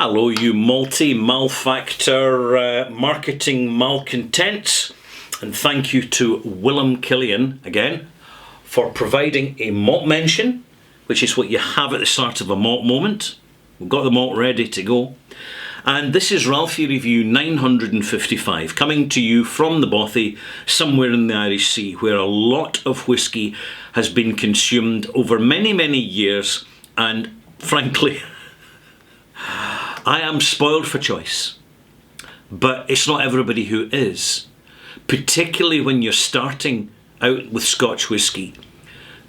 Hello, you multi-malfactor marketing malcontents, and thank you to Willem Killian again for providing a malt mention, which is what you have at the start of a malt moment. We've got the malt ready to go. And this is Ralphie Review 955, coming to you from the Bothy, somewhere in the Irish Sea, where a lot of whisky has been consumed over many, many years, and frankly, I am spoiled for choice. But it's not everybody who is, particularly when you're starting out with Scotch whisky.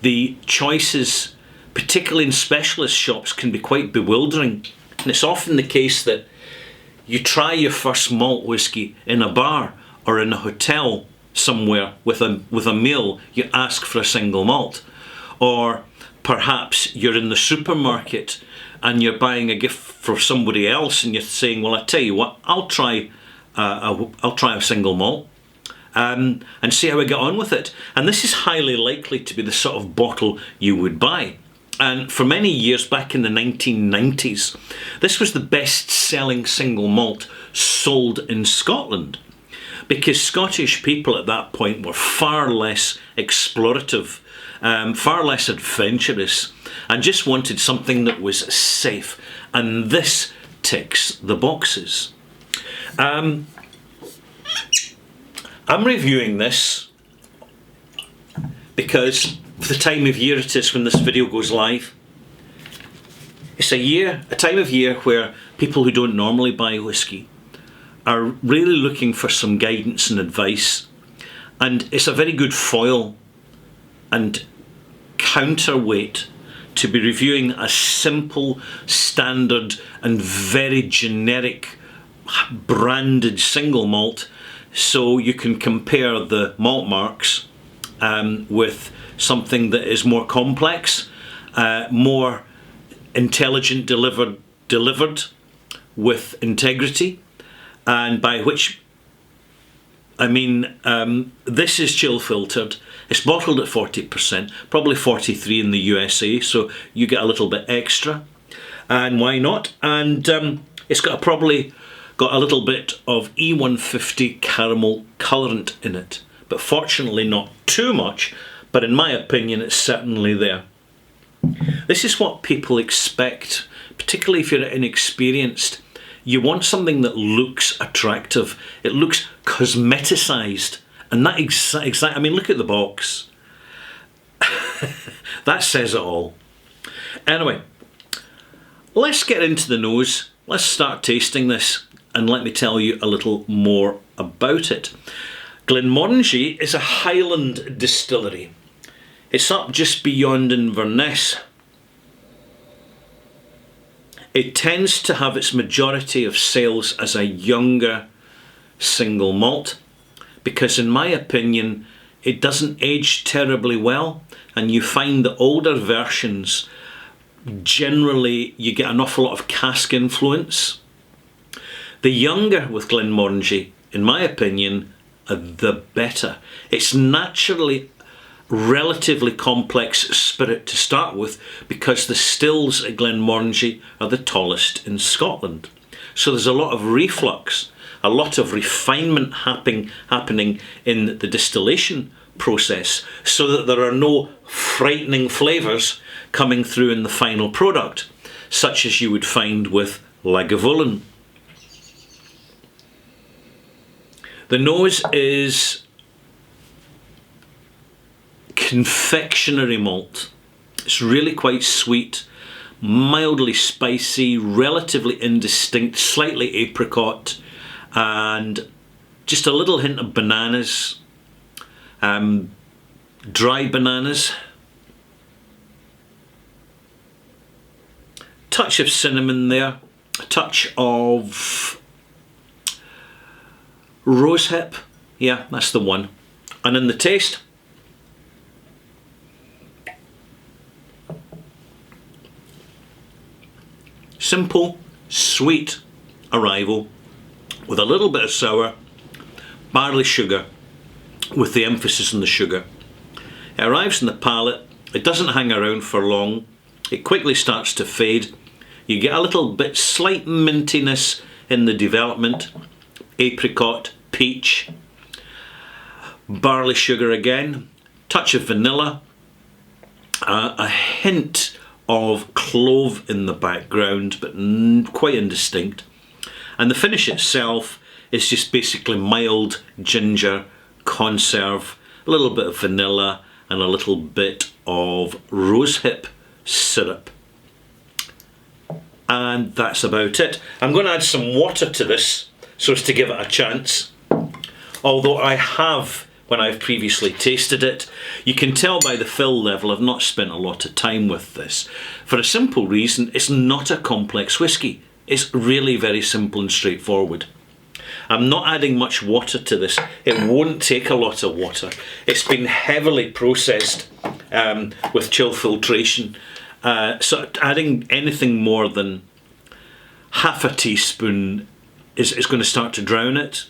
The choices, particularly in specialist shops, can be quite bewildering. And it's often the case that you try your first malt whisky in a bar or in a hotel somewhere with a meal, you ask for a single malt. Or perhaps you're in the supermarket and you're buying a gift for somebody else and you're saying, well, I tell you what, I'll try a single malt and see how I get on with it. And this is highly likely to be the sort of bottle you would buy. And for many years, back in the 1990s, this was the best-selling single malt sold in Scotland, because Scottish people at that point were far less explorative, far less adventurous, and just wanted something that was safe. And this ticks the boxes. I'm reviewing this because of the time of year it is when this video goes live. It's a time of year where people who don't normally buy whisky are really looking for some guidance and advice, and it's a very good foil and counterweight to be reviewing a simple, standard and very generic branded single malt, so you can compare the malt marks with something that is more complex, more intelligent, delivered with integrity. And by which I mean, this is chill filtered. It's bottled at 40%, probably 43 in the USA, so you get a little bit extra. And why not? And it's probably got a little bit of E150 caramel colourant in it, but fortunately not too much, but in my opinion it's certainly there. This is what people expect, particularly if you're inexperienced. You want something that looks attractive. It looks cosmeticized, and that I mean, look at the box. That says it all. Anyway, let's get into the nose. Let's start tasting this, and let me tell you a little more about it. Glenmorangie is a Highland distillery. It's up just beyond Inverness. It tends to have its majority of sales as a younger single malt, because in my opinion it doesn't age terribly well, and you find the older versions generally you get an awful lot of cask influence. The younger with Glenmorangie, in my opinion, the better. It's naturally relatively complex spirit to start with, because the stills at Glenmorangie are the tallest in Scotland. So there's a lot of reflux, a lot of refinement happening in the distillation process, so that there are no frightening flavours coming through in the final product, such as you would find with Lagavulin. The nose is confectionery malt. It's really quite sweet, mildly spicy, relatively indistinct, slightly apricot, and just a little hint of bananas, dry bananas, touch of cinnamon there, a touch of rosehip, yeah, that's the one. And in the taste, simple, sweet arrival with a little bit of sour, barley sugar, with the emphasis on the sugar. It arrives in the palate, it doesn't hang around for long, it quickly starts to fade. You get a little bit slight mintiness in the development. Apricot, peach, barley sugar again, touch of vanilla, a hint of clove in the background, but quite indistinct. And the finish itself is just basically mild ginger, conserve, a little bit of vanilla, and a little bit of rosehip syrup. And that's about it. I'm going to add some water to this so as to give it a chance. Although I have, when I've previously tasted it, you can tell by the fill level I've not spent a lot of time with this. For a simple reason, it's not a complex whisky. It's really very simple and straightforward. I'm not adding much water to this. It won't take a lot of water. It's been heavily processed with chill filtration. So adding anything more than half a teaspoon is going to start to drown it.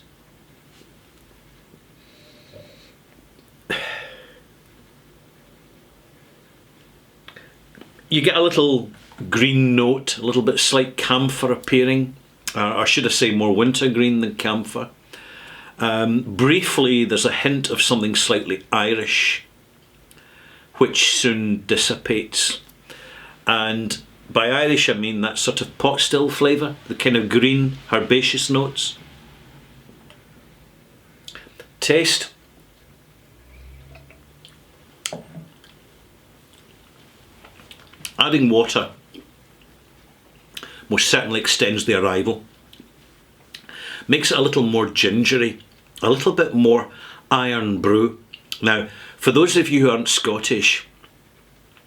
You get a little green note, a little bit slight camphor appearing, or should I say more wintergreen than camphor. Briefly, there's a hint of something slightly Irish, which soon dissipates. And by Irish I mean that sort of pot still flavour, the kind of green herbaceous notes. Taste. Adding water most certainly extends the arrival. Makes it a little more gingery, a little bit more iron brew. Now, for those of you who aren't Scottish,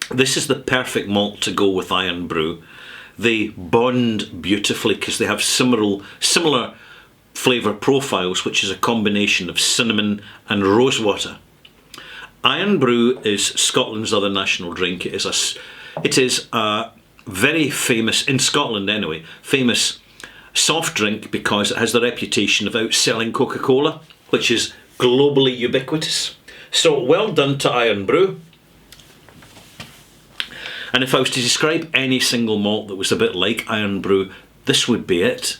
this is the perfect malt to go with iron brew. They bond beautifully because they have similar flavour profiles, which is a combination of cinnamon and rosewater. Iron brew is Scotland's other national drink. It is a very famous, in Scotland anyway, famous soft drink because it has the reputation of outselling Coca-Cola, which is globally ubiquitous. So well done to Iron Brew. And if I was to describe any single malt that was a bit like Iron Brew, this would be it.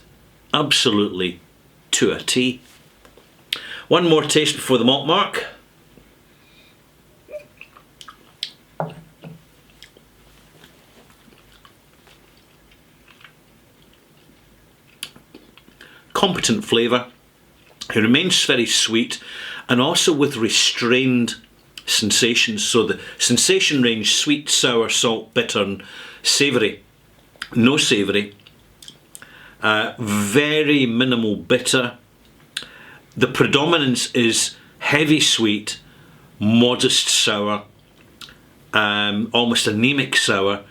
Absolutely to a T. One more taste before the malt mark. Competent flavour. It remains very sweet and also with restrained sensations. So the sensation range: sweet, sour, salt, bitter and savoury. No savoury. Very minimal bitter. The predominance is heavy sweet, modest sour, almost anemic sour,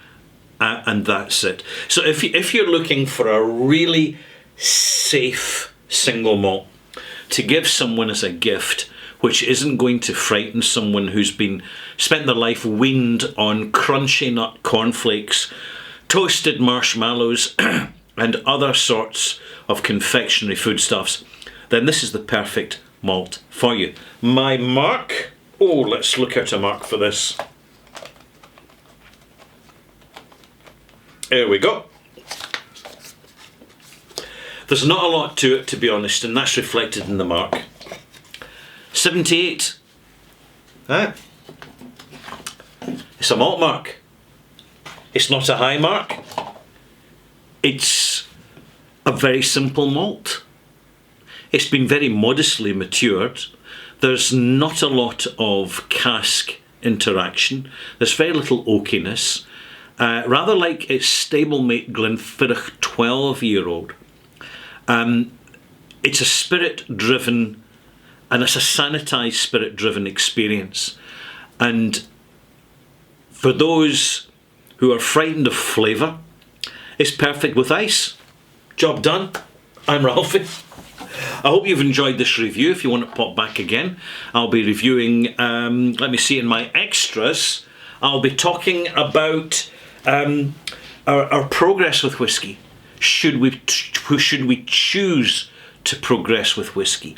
and that's it. So if you're looking for a really safe single malt to give someone as a gift, which isn't going to frighten someone who's spent their life weaned on crunchy nut cornflakes, toasted marshmallows and other sorts of confectionery foodstuffs, then this is the perfect malt for you. My mark, let's look at a mark for this. There we go. There's not a lot to it, to be honest, and that's reflected in the mark. 78. It's a malt mark. It's not a high mark. It's a very simple malt. It's been very modestly matured. There's not a lot of cask interaction. There's very little oakiness. Rather like its stablemate Glenfiddich 12-year-old. It's a spirit-driven, and it's a sanitised spirit-driven experience. And for those who are frightened of flavour, it's perfect with ice. Job done. I'm Ralphie. I hope you've enjoyed this review. If you want to pop back again, I'll be reviewing, let me see, in my extras, I'll be talking about our progress with whisky. Should we choose to progress with whisky,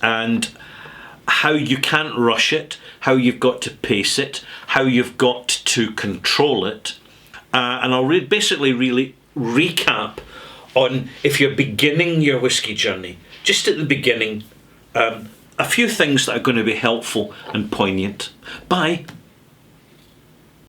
and how you can't rush it, how you've got to pace it, how you've got to control it, and I'll basically really recap on, if you're beginning your whisky journey, just at the beginning, a few things that are going to be helpful and poignant. Bye.